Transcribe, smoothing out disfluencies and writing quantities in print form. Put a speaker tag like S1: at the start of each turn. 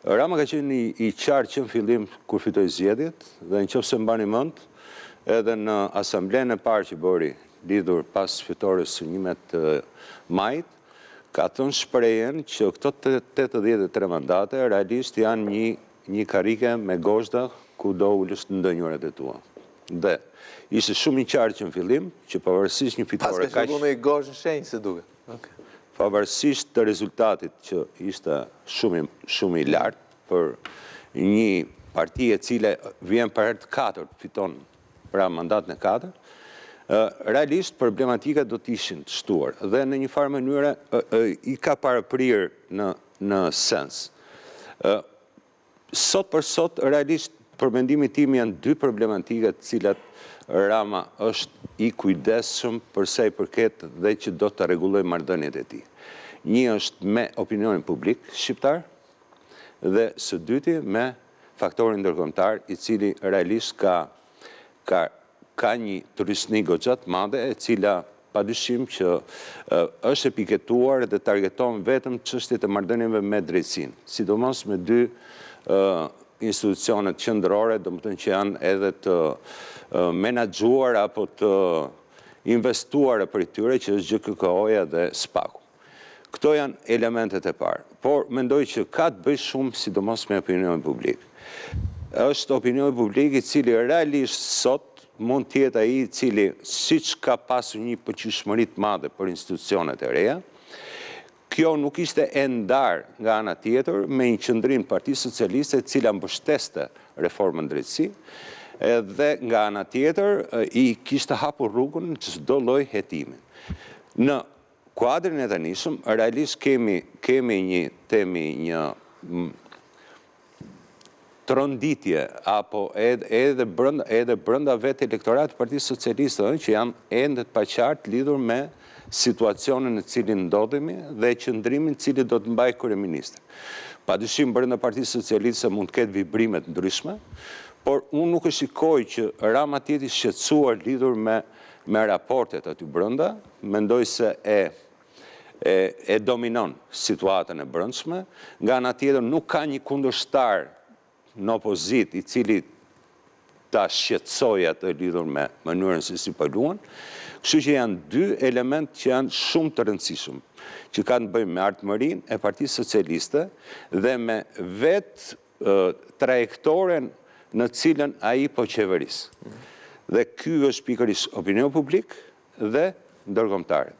S1: Rama ka qenë i qartë që në fillim kur fitoi zgjedhjet dhe nëse mbani mend, edhe në asamblenë e parë që bëri lidhur pas fitores së 11 majit, ka thënë shprehjen që këto 83 mandate realisht janë një karike me gozhda ku do ulësh në ndonjërat e tua. Dhe ishte shumë i qartë që në fillim që pavarësisht një fitore
S2: kaq me gozhë në shenjë se duket.
S1: Pavarësisht të rezultatit që ishte shumë i lartë për një parti e cile vjen për herë të katërt fiton pra mandatin e katërt, realisht problematika do të ishin të shtuar dhe në një farë mënyrë i ka paraprirë në sens. Sot për sot, realisht për mendimin tim janë dy problematika të cilat Rama është i kujdesshëm përsa i përket dhe që do të rregullojë marrëdhëniet e tij. Një është me opinionin publik shqiptar dhe së dyti me faktorin ndërkombëtar i cili realisht ka një turistni goxha të madhe e cila padyshim që është e piketuar dhe targeton vetëm çështjet e marrëdhënieve me drejtsinë, sidomos me dy institucionet qendrore, domethënë që janë edhe të menaxhuar apo të investuara për tyre që është GKK-ja dhe SPAK-u. Këto janë elementet e parë, por mendoj që ka të bëjë shumë sidomos me opinionin publik. Është opinioni publik i cili realisht sot mund të jetë ai i cili siç ka pasur një përqyeshmëri të madhe për institucionet e reja, kjo nuk ishte e ndarë nga ana tjetër me një qëndrim Partisë Socialiste e cila mbështeste reformën drejtësi, dhe nga ana tjetër i kishte hapur rrugën çdo lloj hetimi. Në kuadrin e tanishëm, realisht kemi një tronditje apo edhe brenda vetë elektoratit të Partisë Socialiste që janë ende të paqartë lidhur me situacionin në cilin ndodhemi dhe qëndrimin cili do të mbajë kryeministri. Padyshim brenda Partisë Socialiste mund të ketë vibrime të ndryshme, por unë nuk e shikoj që Rama të jetë i shqetësuar lidhur me raportet aty brenda, mendoj se e dominon situatën e brendshme, nga ana tjetër nuk ka një kundërshtar në opozit i cili ta shqetësoj atë lidhur me mënyrën se si po luan, kështu që janë dy element që janë shumë të rëndësishëm, që kanë të bëjnë me ardhmërinë e Partisë Socialiste dhe me vetë trajektoren në cilën ai po qeveris. Dhe ky është pikërisht opinioni publik dhe ndërkombëtar.